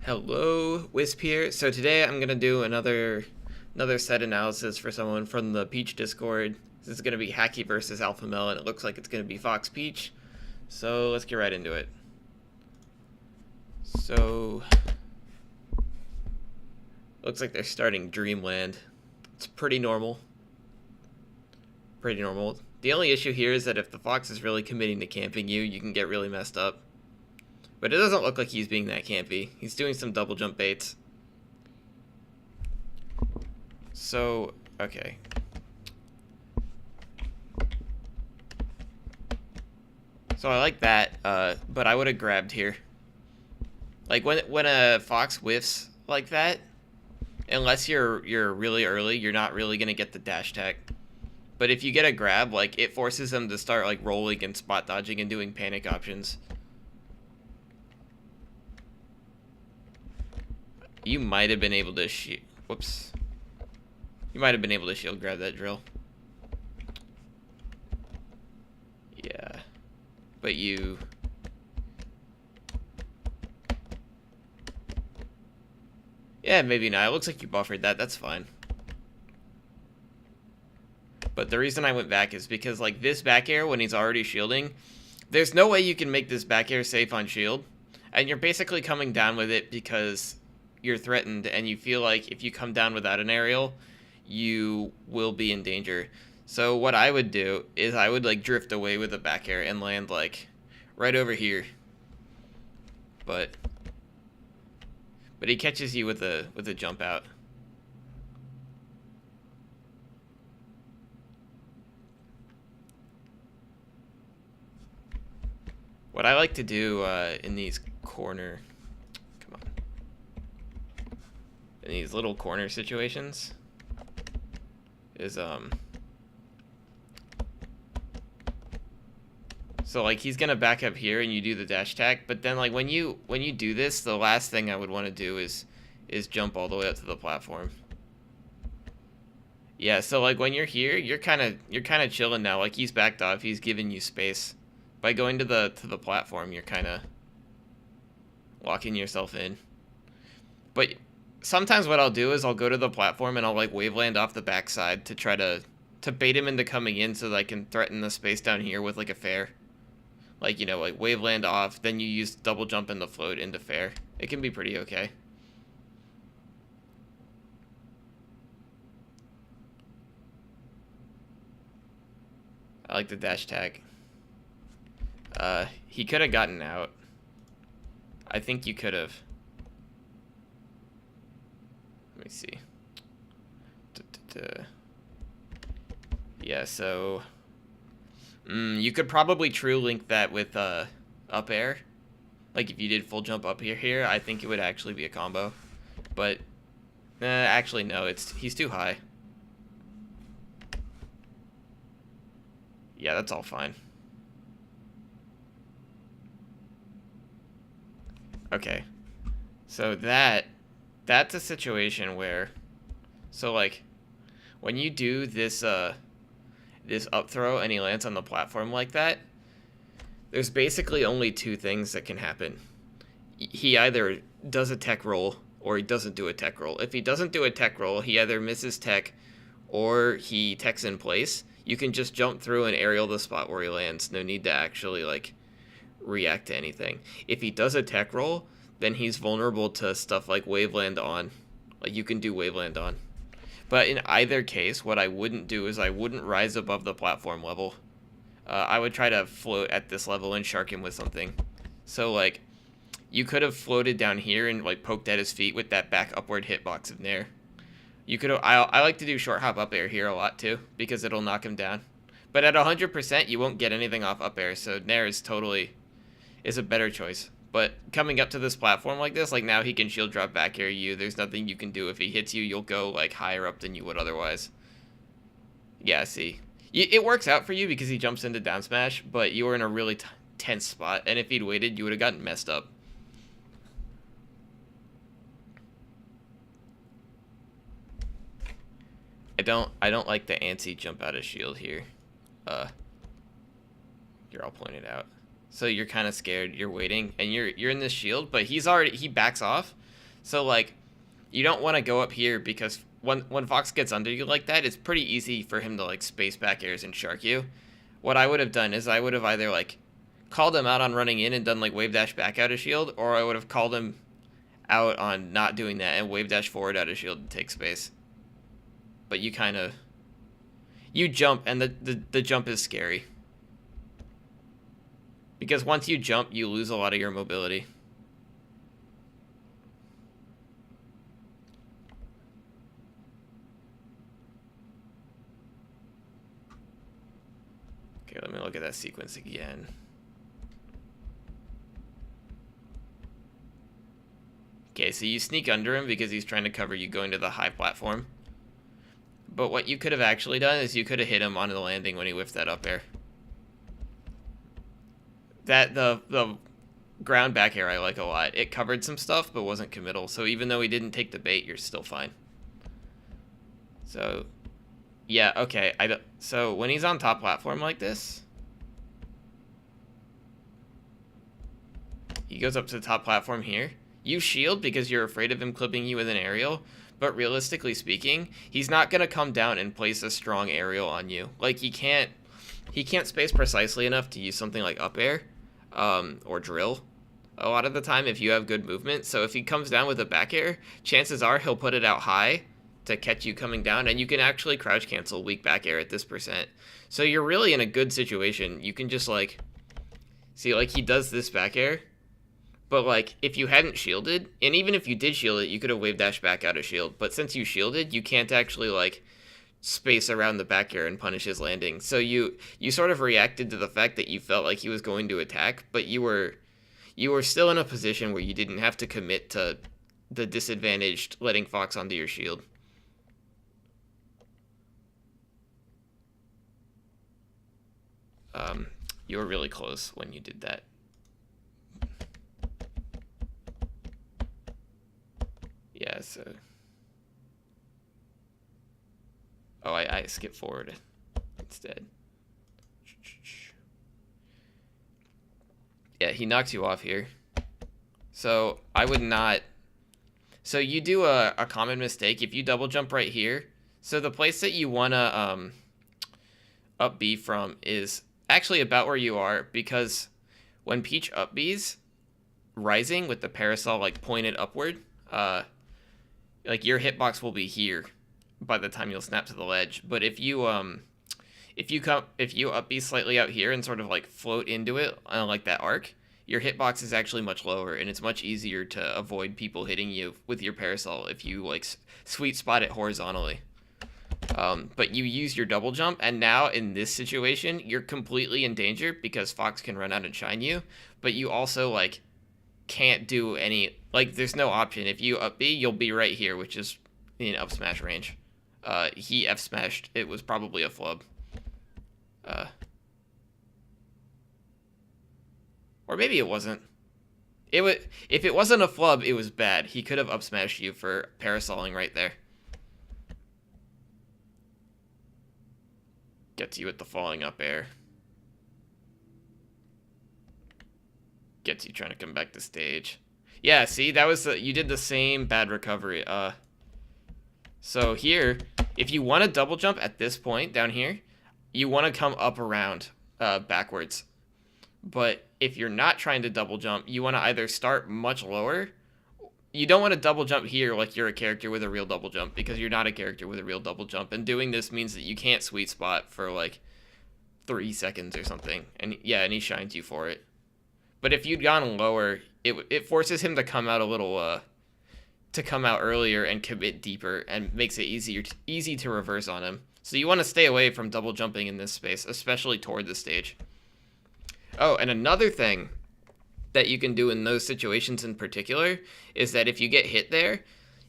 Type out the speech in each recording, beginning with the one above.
Hello, Wisp here. So today I'm gonna do another set analysis for someone from the Peach Discord. This is gonna be Hacky versus AlphaMelon. It looks like it's gonna be Fox Peach. So let's get right into it. So looks like they're starting Dreamland. It's pretty normal. Pretty normal. The only issue here is that if the Fox is really committing to camping you, you can get really messed up. But it doesn't look like he's being that campy. He's doing some double jump baits. So, okay. So I like that, but I would have grabbed here. Like when a fox whiffs like that, unless you're really early, you're not really gonna get the dash tech. But if you get a grab, like it forces them to start like rolling and spot dodging and doing panic options. You might have been able to whoops. You might have been able to shield grab that drill. Yeah. But you... Yeah, maybe not. It looks like you buffered that. That's fine. But the reason I went back is because, like, this back air, when he's already shielding, there's no way you can make this back air safe on shield. And you're basically coming down with it because you're threatened, and you feel like if you come down without an aerial, you will be in danger. So what I would do is I would, like, drift away with a back air and land, like, right over here. But he catches you with a jump out. What I like to do in these in these little corner situations is so like he's gonna back up here and you do the dash attack, but then like when you do this, the last thing I would want to do is jump all the way up to the platform. Yeah, so like when you're here, you're kind of chilling now. Like he's backed off, he's giving you space. By going to the platform, you're kind of locking yourself in. But sometimes what I'll do is I'll go to the platform and I'll like waveland off the backside to try to bait him into coming in so that I can threaten the space down here with like a fair. Like, you know, like waveland off, then you use double jump and the float into fair. It can be pretty okay. I like the dash tag. He could have gotten out. I think you could have. Let me see. Yeah, so... you could probably true link that with up air. Like if you did full jump up here, I think it would actually be a combo. But, actually no, he's too high. Yeah, that's all fine. Okay, so that's a situation where, so like, when you do this this up throw and he lands on the platform like that, there's basically only two things that can happen. He either does a tech roll or he doesn't do a tech roll. If he doesn't do a tech roll, he either misses tech or he techs in place. You can just jump through and aerial the spot where he lands. No need to actually like react to anything. If he does a tech roll, then he's vulnerable to stuff like waveland on. Like you can do waveland on. But in either case, what I wouldn't do is I wouldn't rise above the platform level. I would try to float at this level and shark him with something. So like, you could have floated down here and like poked at his feet with that back upward hitbox of Nair. You could have, I like to do short hop up air here a lot too, because it'll knock him down. But at 100%, you won't get anything off up air, so Nair is a better choice. But coming up to this platform like this, like now he can shield drop back air you. There's nothing you can do. If he hits you, you'll go like higher up than you would otherwise. Yeah, see. It works out for you because he jumps into down smash, but you were in a really tense spot, and if he'd waited, you would have gotten messed up. I don't like the antsy jump out of shield here. Here, I'll point it out. So you're kind of scared, you're waiting, and you're in this shield, but he backs off. So, like, you don't want to go up here because when Fox gets under you like that, it's pretty easy for him to, like, space back airs and shark you. What I would have done is I would have either, like, called him out on running in and done, like, wave dash back out of shield, or I would have called him out on not doing that and wave dash forward out of shield and take space. But you kind of... You jump, and the jump is scary. Because once you jump, you lose a lot of your mobility. Okay, let me look at that sequence again. Okay, so you sneak under him because he's trying to cover you going to the high platform. But what you could have actually done is you could have hit him on the landing when he whiffed that up air. That the ground back air I like a lot. It covered some stuff but wasn't committal. So even though he didn't take the bait, you're still fine. So yeah, okay. So when he's on top platform like this, he goes up to the top platform here. You shield because you're afraid of him clipping you with an aerial, but realistically speaking, he's not going to come down and place a strong aerial on you. Like, he can't space precisely enough to use something like up air or drill a lot of the time if you have good movement. So if he comes down with a back air, chances are he'll put it out high to catch you coming down, and you can actually crouch cancel weak back air at this %. So you're really in a good situation. You can just, like, see, like, he does this back air. But, like, if you hadn't shielded, and even if you did shield it, you could have wave dash back out of shield. But since you shielded, you can't actually, like, space around the back air and punish his landing. So you sort of reacted to the fact that you felt like he was going to attack, but you were still in a position where you didn't have to commit to the disadvantaged letting Fox onto your shield. You were really close when you did that. Yeah, so... Oh, I skipped forward instead. Yeah, he knocks you off here. So, I would not... So, you do a common mistake. If you double jump right here, so the place that you want to up B from is actually about where you are, because when Peach up B's, rising with the parasol, like, pointed upward, like, your hitbox will be here by the time you'll snap to the ledge. But if you up B slightly out here and sort of, like, float into it like that arc, your hitbox is actually much lower, and it's much easier to avoid people hitting you with your parasol if you, like, sweet spot it horizontally. But you use your double jump, and now in this situation, you're completely in danger because Fox can run out and shine you, but you also, like, can't do any, like, there's no option. If you up B, you'll be right here, which is in up smash range. He F smashed. It was probably a flub. Or maybe it wasn't. If it wasn't a flub, it was bad. He could have up smashed you for parasoling right there. Gets you with the falling up air. Gets you trying to come back to stage. Yeah, see, that was you did the same bad recovery. So here, if you want to double jump at this point down here, you want to come up around backwards. But if you're not trying to double jump, you want to either start much lower. You don't want to double jump here like you're a character with a real double jump, because you're not a character with a real double jump. And doing this means that you can't sweet spot for like 3 seconds or something. And yeah, and he shines you for it. But if you'd gone lower, it forces him to come out a little, to come out earlier and commit deeper, and makes it easy to reverse on him. So you want to stay away from double jumping in this space, especially toward the stage. Oh, and another thing that you can do in those situations in particular is that if you get hit there,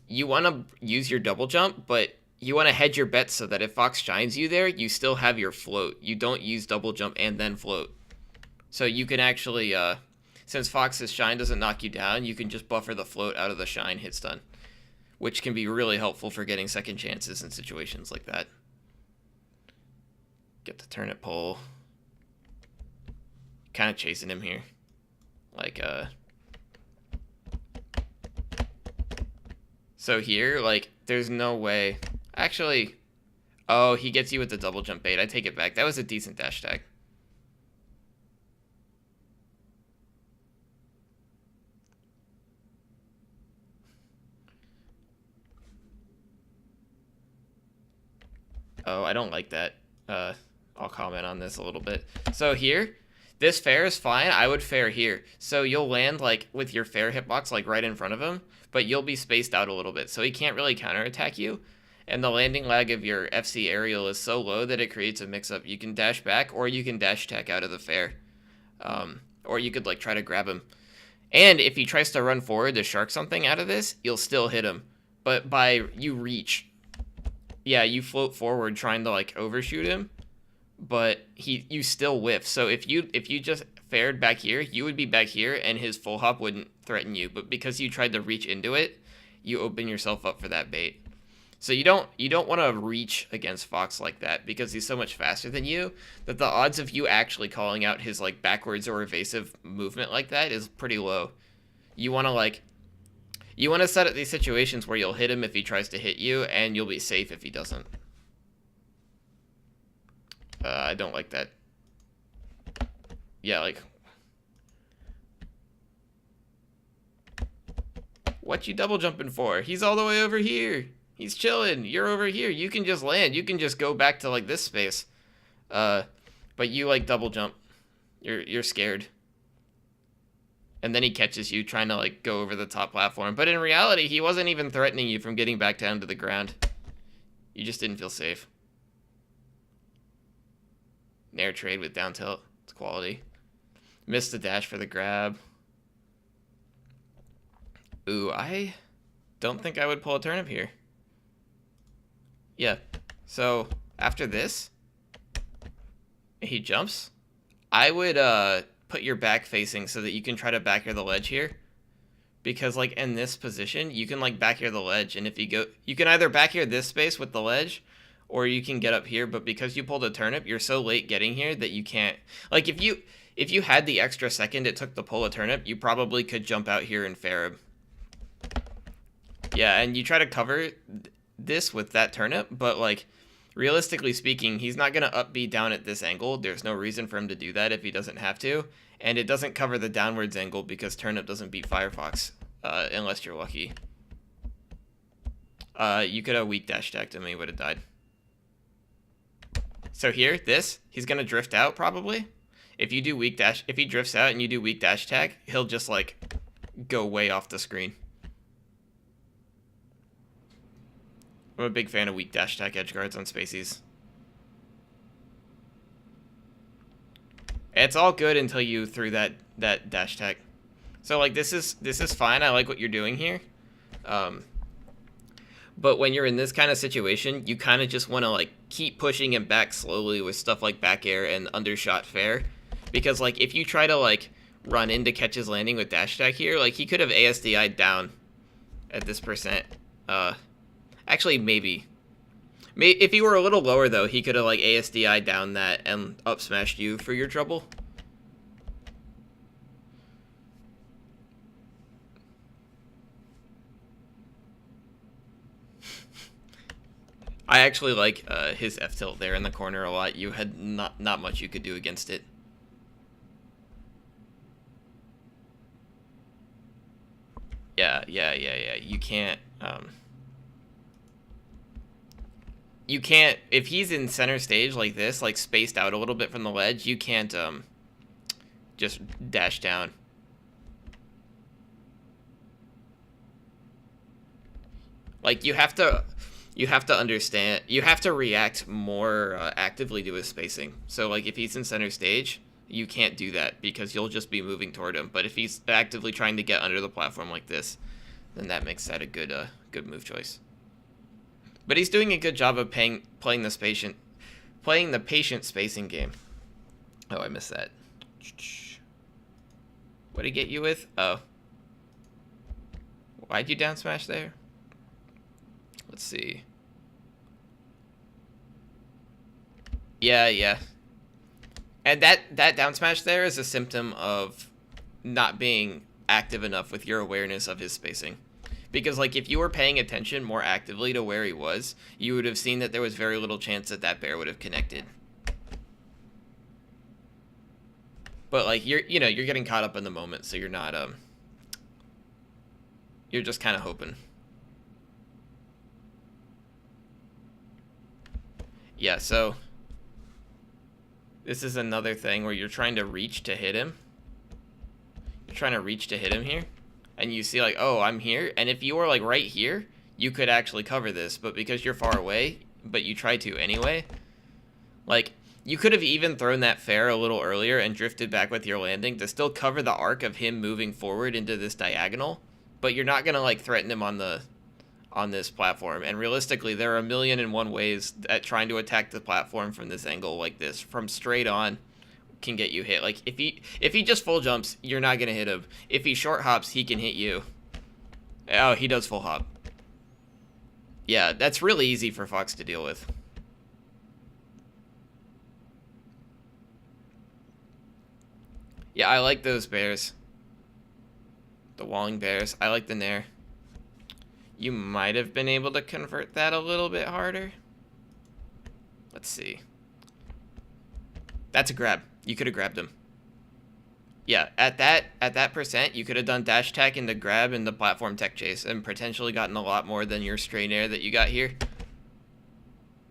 you want to use your double jump, but you want to hedge your bets so that if Fox shines you there, you still have your float. You don't use double jump and then float. So you can actually, since Fox's shine doesn't knock you down, you can just buffer the float out of the shine hit stun, which can be really helpful for getting second chances in situations like that. Get the turnip pole. Kind of chasing him here. Like, So here, like, there's no way. Actually, oh, he gets you with the double jump bait. I take it back. That was a decent dash tag. Oh, I don't like that. I'll comment on this a little bit. So here, this fair is fine. I would fair here. So you'll land like with your fair hitbox like right in front of him, but you'll be spaced out a little bit. So he can't really counterattack you. And the landing lag of your FC aerial is so low that it creates a mix-up. You can dash back or you can dash attack out of the fair. Or you could like try to grab him. And if he tries to run forward to shark something out of this, you'll still hit him. But by you reach, yeah, you float forward trying to like overshoot him, but you still whiff. So if you just fared back here, you would be back here and his full hop wouldn't threaten you. But because you tried to reach into it, you open yourself up for that bait. So you don't want to reach against Fox like that because he's so much faster than you that the odds of you actually calling out his like backwards or evasive movement like that is pretty low. You want to set up these situations where you'll hit him if he tries to hit you and you'll be safe if he doesn't. I don't like that. Yeah, like what you double jumping for? He's all the way over here. He's chilling. You're over here. You can just land. You can just go back to like this space. But you like double jump. You're scared. And then he catches you trying to like go over the top platform. But in reality, he wasn't even threatening you from getting back down to the ground. You just didn't feel safe. Nair trade with down tilt. It's quality. Missed the dash for the grab. Ooh, I don't think I would pull a turnip here. Yeah, so after this, he jumps. I would put your back facing so that you can try to back air the ledge here. Because like in this position, you can like back air the ledge. And if you go, you can either back air this space with the ledge or you can get up here. But because you pulled a turnip, you're so late getting here that you can't. Like if you had the extra second it took to pull a turnip, you probably could jump out here and fair him. Yeah, and you try to cover this with that turnip, but like realistically speaking, he's not going to up B down at this angle. There's no reason for him to do that if he doesn't have to, and it doesn't cover the downwards angle because turnip doesn't beat Firefox unless you're lucky. You could have weak dash attacked him and he would have died. So here, he's going to drift out probably. If you do weak dash, if he drifts out and you do weak dash attack, he'll just like go way off the screen. I'm a big fan of weak dash attack edge guards on spacies. It's all good until you threw that dash attack. So like this is fine. I like what you're doing here. But when you're in this kind of situation, you kind of just want to like keep pushing him back slowly with stuff like back air and undershot fair. Because like if you try to like run in to catch his landing with dash attack here, like he could have ASDI'd down at this percent. Actually, maybe. If he were a little lower, though, he could have, like, ASDI down that and up smashed you for your trouble. I actually like his F-tilt there in the corner a lot. You had not much you could do against it. Yeah. You can't... You can't, if he's in center stage like this, like spaced out a little bit from the ledge, you can't just dash down. Like you have to understand, you have to react more actively to his spacing. So like if he's in center stage, you can't do that because you'll just be moving toward him. But if he's actively trying to get under the platform like this, then that makes that a good move choice. But he's doing a good job of playing the patient spacing game. Oh, I missed that. What did he get you with? Oh. Why'd you down smash there? Let's see. Yeah. And that down smash there is a symptom of not being active enough with your awareness of his spacing. Because, like, if you were paying attention more actively to where he was, you would have seen that there was very little chance that that bear would have connected. But, like, you're getting caught up in the moment, so you're not, you're just kind of hoping. Yeah, so this is another thing where you're trying to reach to hit him. You're trying to reach to hit him here. And you see, like, oh, I'm here. And if you were, like, right here, you could actually cover this. But because you're far away, but you try to anyway, like, you could have even thrown that fair a little earlier and drifted back with your landing to still cover the arc of him moving forward into this diagonal. But you're not going to, like, threaten him on this platform. And realistically, there are 1,000,001 ways at trying to attack the platform from this angle like this. From straight on can get you hit. Like, if he just full jumps, you're not gonna hit him. If he short hops, he can hit you. Oh, he does full hop. Yeah, that's really easy for Fox to deal with. Yeah, I like those bears. The walling bears. I like the nair. You might have been able to convert that a little bit harder. Let's see. That's a grab. You could have grabbed him. Yeah, at that percent, you could have done dash attack into grab and the platform tech chase and potentially gotten a lot more than your stray nair that you got here.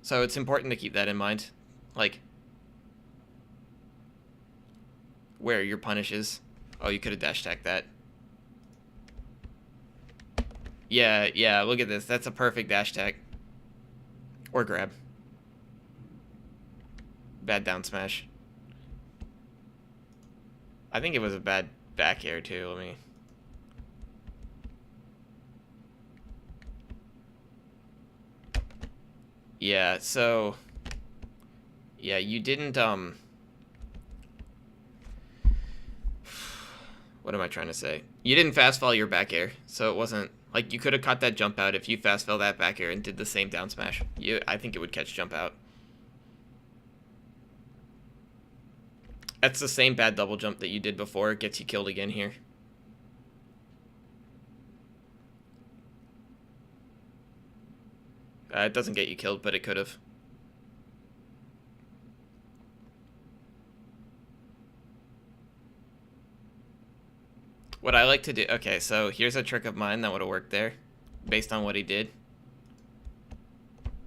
So it's important to keep that in mind. Like, where your punish is. Oh, you could have dash attacked that. Yeah, look at this. That's a perfect dash attack. Or grab. Bad down smash. I think it was a bad back air too. Let me. Yeah, so. Yeah, you didn't, what am I trying to say? You didn't fast fall your back air, so it wasn't. Like, you could have caught that jump out if you fast fell that back air and did the same down smash. I think it would catch jump out. That's the same bad double jump that you did before. It gets you killed again here. It doesn't get you killed, but it could have. What I like to do... Okay, so here's a trick of mine that would have worked there, based on what he did.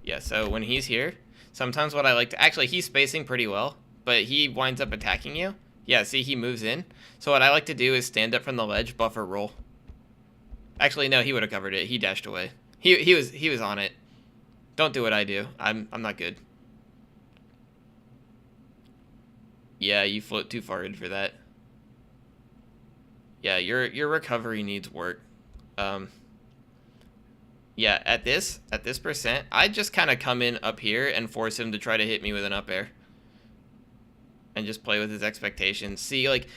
Yeah, so when he's here, sometimes what I like to... Actually, he's spacing pretty well, but he winds up attacking you. Yeah, see, he moves in. So what I like to do is stand up from the ledge, buffer, roll. Actually, no, he would have covered it. He dashed away. He was on it. Don't do what I do. I'm not good. Yeah, you float too far in for that. Yeah, your recovery needs work. Yeah, at this percent, I just kind of come in up here and force him to try to hit me with an up air. And just play with his expectations. See, like,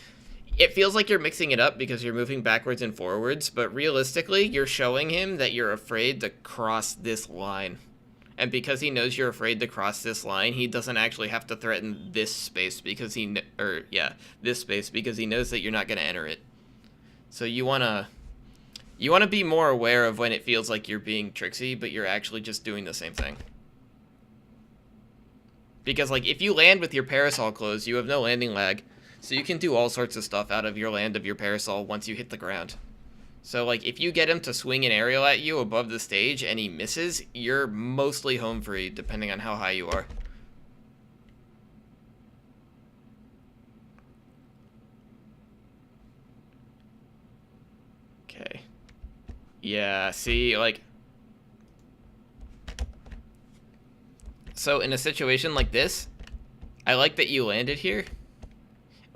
it feels like you're mixing it up because you're moving backwards and forwards, but realistically, you're showing him that you're afraid to cross this line. And because he knows you're afraid to cross this line, he doesn't actually have to threaten this space because this space because he knows that you're not going to enter it. So you want to be more aware of when it feels like you're being tricksy, but you're actually just doing the same thing. Because, like, if you land with your parasol closed, you have no landing lag. So you can do all sorts of stuff out of your land of your parasol once you hit the ground. So, like, if you get him to swing an aerial at you above the stage and he misses, you're mostly home free, depending on how high you are. Okay. Yeah, see, like... So in a situation like this, I like that you landed here.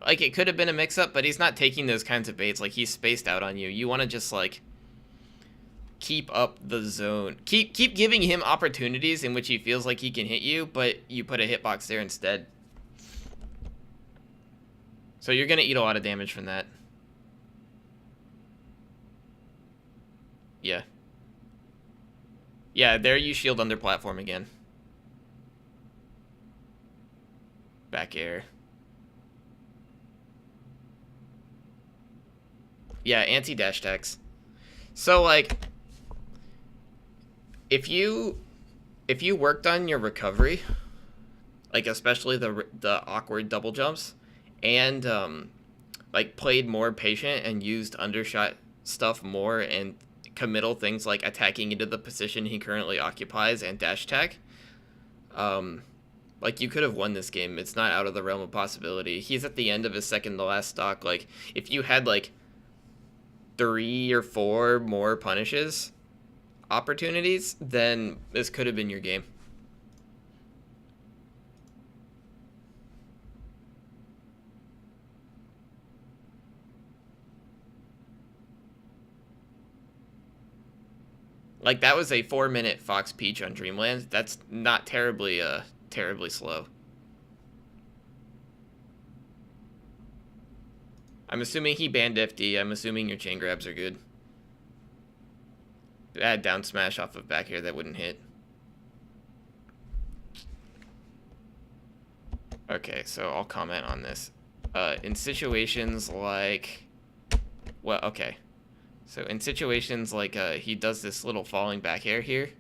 Like, it could have been a mix-up, but he's not taking those kinds of baits. Like, he's spaced out on you. You want to just, like, keep up the zone. Keep giving him opportunities in which he feels like he can hit you, but you put a hitbox there instead. So you're going to eat a lot of damage from that. Yeah. Yeah, there you shield under platform again. Back air. Yeah, anti-dash attacks. So, like, if you worked on your recovery, like especially the awkward double jumps, and like played more patient and used undershot stuff more and committal things like attacking into the position he currently occupies and dash attack, like you could have won this game. It's not out of the realm of possibility. He's at the end of his second to last stock. Like if you had like 3 or 4 more punishes opportunities, then this could have been your game. Like that was a 4-minute Fox Peach on Dreamland. That's not terribly slow. I'm assuming he banned FD. I'm assuming your chain grabs are good. Bad down smash off of back air that wouldn't hit. Okay, so I'll comment on this. In situations like... Well, okay. So in situations like he does this little falling back air here.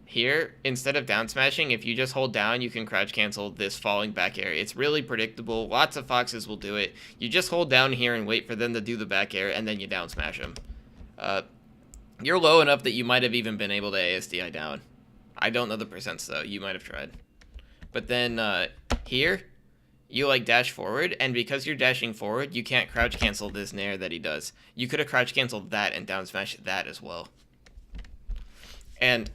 Here, instead of down smashing, if you just hold down, you can crouch cancel this falling back air. It's really predictable. Lots of Foxes will do it. You just hold down here and wait for them to do the back air, and then you down smash them. You're low enough that you might have even been able to ASDI down. I don't know the percents, though. You might have tried. But then here, you like dash forward, and because you're dashing forward, you can't crouch cancel this nair that he does. You could have crouch canceled that and down smash that as well. And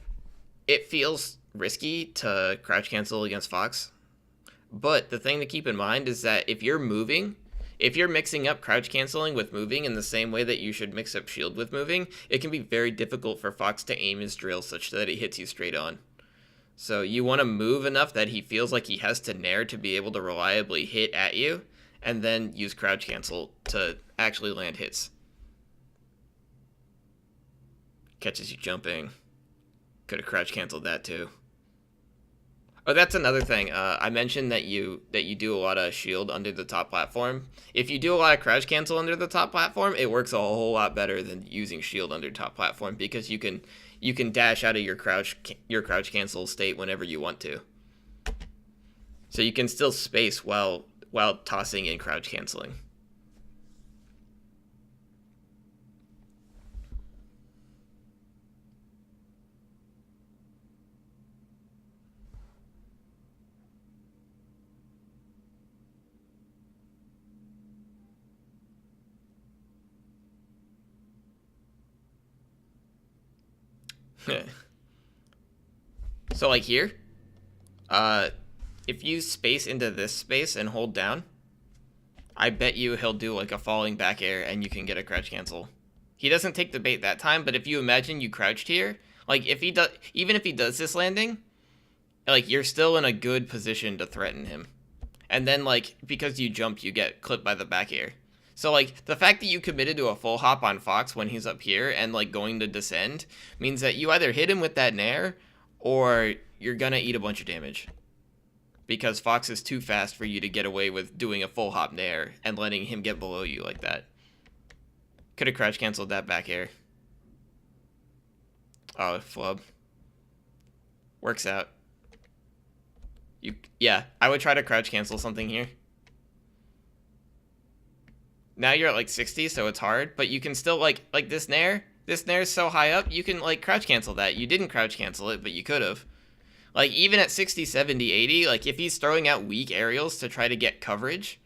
it feels risky to crouch cancel against Fox, but the thing to keep in mind is that if you're moving, if you're mixing up crouch canceling with moving in the same way that you should mix up shield with moving, it can be very difficult for Fox to aim his drill such that it hits you straight on. So you want to move enough that he feels like he has to nair to be able to reliably hit at you, and then use crouch cancel to actually land hits. Catches you jumping. Could have crouch canceled that too. Oh, that's another thing. I mentioned that you do a lot of shield under the top platform. If you do a lot of crouch cancel under the top platform, it works a whole lot better than using shield under top platform, because you can dash out of your crouch cancel state whenever you want to. So you can still space while tossing in crouch canceling. So like here, if you space into this space and hold down, I bet you he'll do like a falling back air and you can get a crouch cancel. He doesn't take the bait that time, but if you imagine you crouched here, like if he does, even if he does this landing, like you're still in a good position to threaten him. And then like, because you jumped, you get clipped by the back air. So like the fact that you committed to a full hop on Fox when he's up here and like going to descend means that you either hit him with that nair or you're gonna eat a bunch of damage, because Fox is too fast for you to get away with doing a full hop nair and letting him get below you like that. Could have crouch canceled that back air. Oh, flub. Works out. Yeah, I would try to crouch cancel something here. Now you're at like 60, so it's hard, but you can still like this nair. This nair is so high up, you can like crouch cancel that. You didn't crouch cancel it, but you could have. Like even at 60, 70, 80, like if he's throwing out weak aerials to try to get coverage,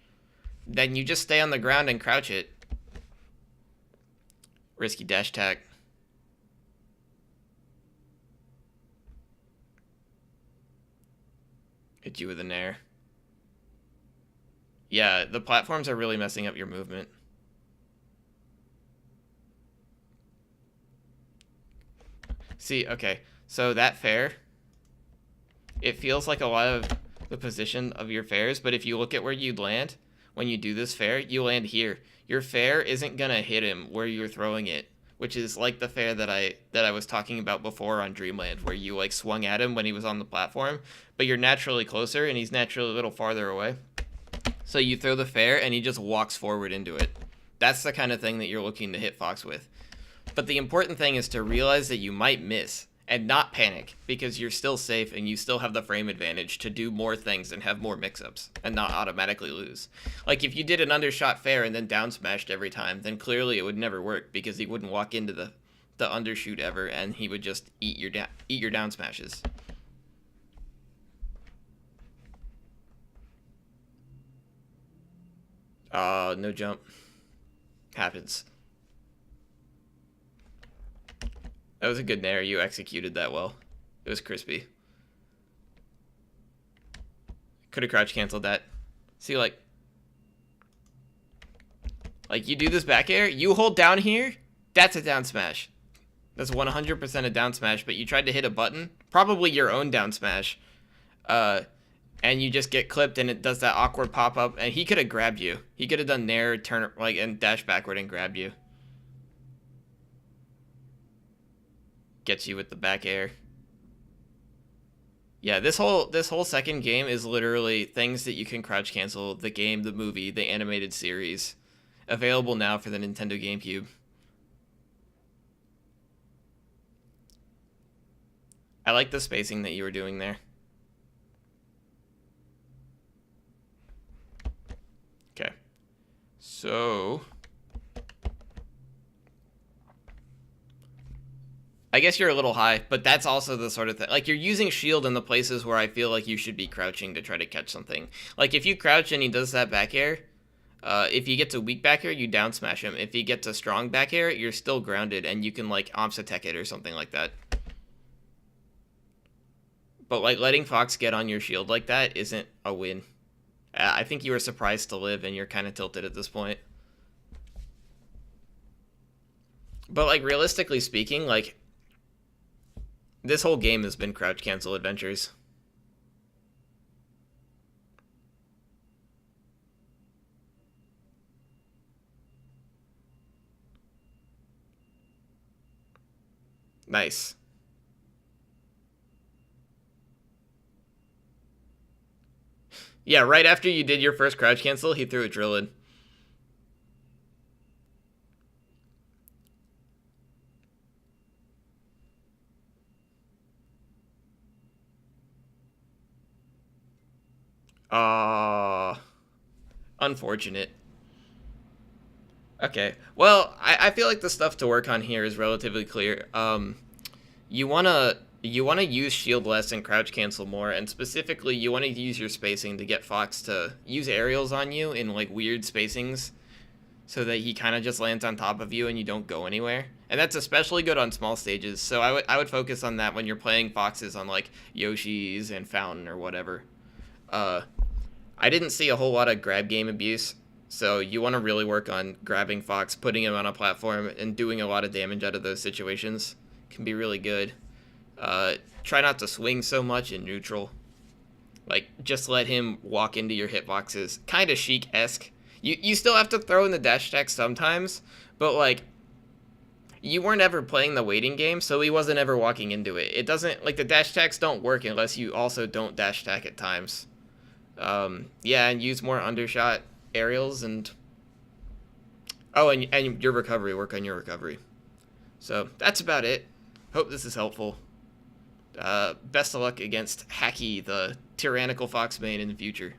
then you just stay on the ground and crouch it. Risky dash attack. Hit you with a nair. Yeah, the platforms are really messing up your movement. See, okay, so that fair, it feels like a lot of the position of your fairs, but if you look at where you'd land, when you do this fair, you land here. Your fair isn't gonna hit him where you're throwing it, which is like the fair that I was talking about before on Dreamland, where you like swung at him when he was on the platform, but you're naturally closer and he's naturally a little farther away. So you throw the fair and he just walks forward into it. That's the kind of thing that you're looking to hit Fox with. But the important thing is to realize that you might miss, and not panic, because you're still safe and you still have the frame advantage to do more things and have more mix-ups and not automatically lose. Like, if you did an undershot fair and then down smashed every time, then clearly it would never work, because he wouldn't walk into the undershoot ever, and he would just eat your down smashes. No jump. Happens. That was a good nair. You executed that well. It was crispy. Could have crouch canceled that. See, like you do this back air, you hold down here, that's a down smash. That's 100% a down smash, but you tried to hit a button, probably your own down smash, and you just get clipped, and it does that awkward pop-up, and he could have grabbed you. He could have done nair, turn, like, and dash backward and grabbed you. Gets you with the back air. Yeah, this whole second game is literally things that you can crouch cancel. The game, the movie, the animated series. Available now for the Nintendo GameCube. I like the spacing that you were doing there. Okay. So I guess you're a little high, but that's also the sort of thing. Like, you're using shield in the places where I feel like you should be crouching to try to catch something. Like, if you crouch and he does that back air, if he gets a weak back air, you down smash him. If he gets a strong back air, you're still grounded, and you can, like, omps attack it or something like that. But, like, letting Fox get on your shield like that isn't a win. I think you were surprised to live, and you're kind of tilted at this point. But, like, realistically speaking, like, this whole game has been crouch cancel adventures. Nice. Yeah, right after you did your first crouch cancel, he threw a drill in. Unfortunate. Okay. Well, I feel like the stuff to work on here is relatively clear. You wanna use shield less and crouch cancel more, and specifically you wanna use your spacing to get Fox to use aerials on you in, like, weird spacings, so that he kind of just lands on top of you and you don't go anywhere. And that's especially good on small stages. So I would focus on that when you're playing Foxes on, like, Yoshi's and Fountain or whatever. I didn't see a whole lot of grab game abuse, so you want to really work on grabbing Fox, putting him on a platform, and doing a lot of damage out of those situations. Can be really good. Try not to swing so much in neutral. Like, just let him walk into your hitboxes. Kind of Sheik-esque. You still have to throw in the dash attack sometimes, but, like, you weren't ever playing the waiting game, so he wasn't ever walking into it. It doesn't, like, the dash attacks don't work unless you also don't dash attack at times. Yeah, and use more undershot aerials, and and your recovery. Work on your recovery. So that's about it. Hope this is helpful. Best of luck against Hacky, the tyrannical Fox main, in the future.